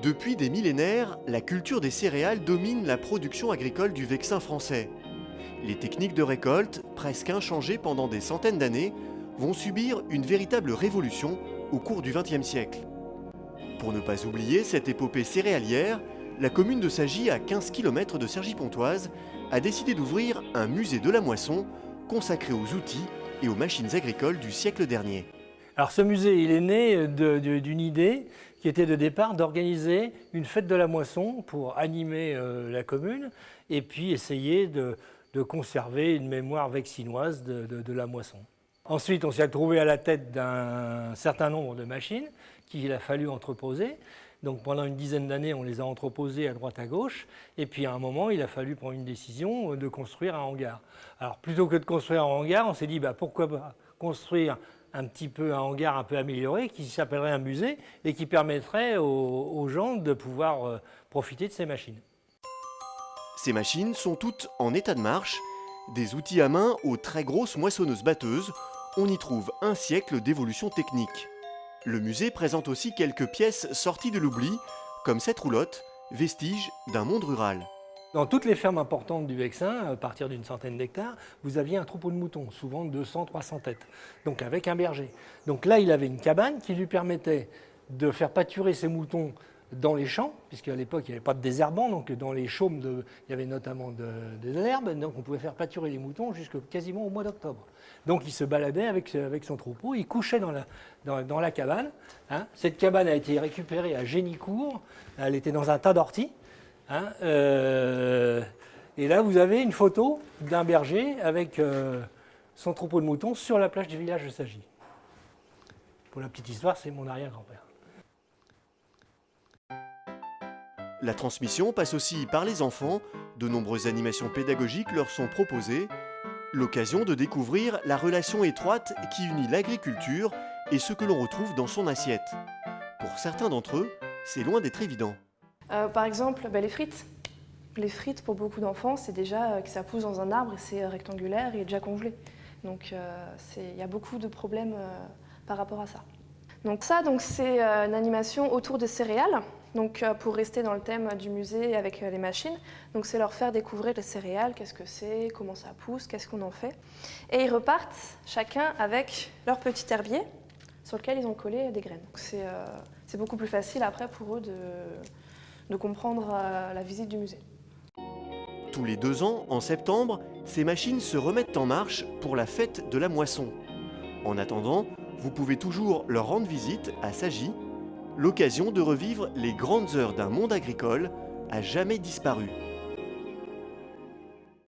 Depuis des millénaires, la culture des céréales domine la production agricole du Vexin français. Les techniques de récolte, presque inchangées pendant des centaines d'années, vont subir une véritable révolution au cours du XXe siècle. Pour ne pas oublier cette épopée céréalière, la commune de Sagy, à 15 km de Cergy-Pontoise, a décidé d'ouvrir un musée de la moisson consacré aux outils et aux machines agricoles du siècle dernier. Alors ce musée, il est né d'une idée qui était de départ d'organiser une fête de la moisson pour animer la commune et puis essayer de conserver une mémoire vexinoise de la moisson. Ensuite, on s'est retrouvé à la tête d'un certain nombre de machines qu'il a fallu entreposer. Donc pendant une dizaine d'années, on les a entreposées à droite à gauche. Et puis à un moment, il a fallu prendre une décision de construire un hangar. Alors plutôt que de construire un hangar, on s'est dit pourquoi pas construire un hangar un peu amélioré qui s'appellerait un musée et qui permettrait aux gens de pouvoir profiter de ces machines. Ces machines sont toutes en état de marche, des outils à main aux très grosses moissonneuses-batteuses. On y trouve un siècle d'évolution technique. Le musée présente aussi quelques pièces sorties de l'oubli, comme cette roulotte, vestige d'un monde rural. Dans toutes les fermes importantes du Vexin, à partir d'une centaine d'hectares, vous aviez un troupeau de moutons, souvent 200-300 têtes, donc avec un berger. Donc là, il avait une cabane qui lui permettait de faire pâturer ses moutons dans les champs, puisqu'à l'époque, il n'y avait pas de désherbant, donc dans les chaumes, il y avait notamment de l'herbe, donc on pouvait faire pâturer les moutons jusqu'à quasiment au mois d'octobre. Donc il se baladait avec son troupeau, il couchait dans la cabane. Cette cabane a été récupérée à Génicourt, elle était dans un tas d'orties. Et là, vous avez une photo d'un berger avec son troupeau de moutons sur la plage du village de Sagy. Pour la petite histoire, c'est mon arrière-grand-père. La transmission passe aussi par les enfants. De nombreuses animations pédagogiques leur sont proposées. L'occasion de découvrir la relation étroite qui unit l'agriculture et ce que l'on retrouve dans son assiette. Pour certains d'entre eux, c'est loin d'être évident. Par exemple, les frites. Les frites, pour beaucoup d'enfants, c'est déjà que ça pousse dans un arbre et c'est rectangulaire et déjà congelé. Donc il y a beaucoup de problèmes par rapport à ça. Donc c'est une animation autour des céréales. Donc pour rester dans le thème du musée avec les machines, donc c'est leur faire découvrir les céréales, qu'est-ce que c'est, comment ça pousse, qu'est-ce qu'on en fait. Et ils repartent chacun avec leur petit herbier sur lequel ils ont collé des graines. C'est beaucoup plus facile après pour eux de comprendre la visite du musée. Tous les 2 ans, en septembre, ces machines se remettent en marche pour la fête de la moisson. En attendant, vous pouvez toujours leur rendre visite à Sagy, l'occasion de revivre les grandes heures d'un monde agricole à jamais disparu.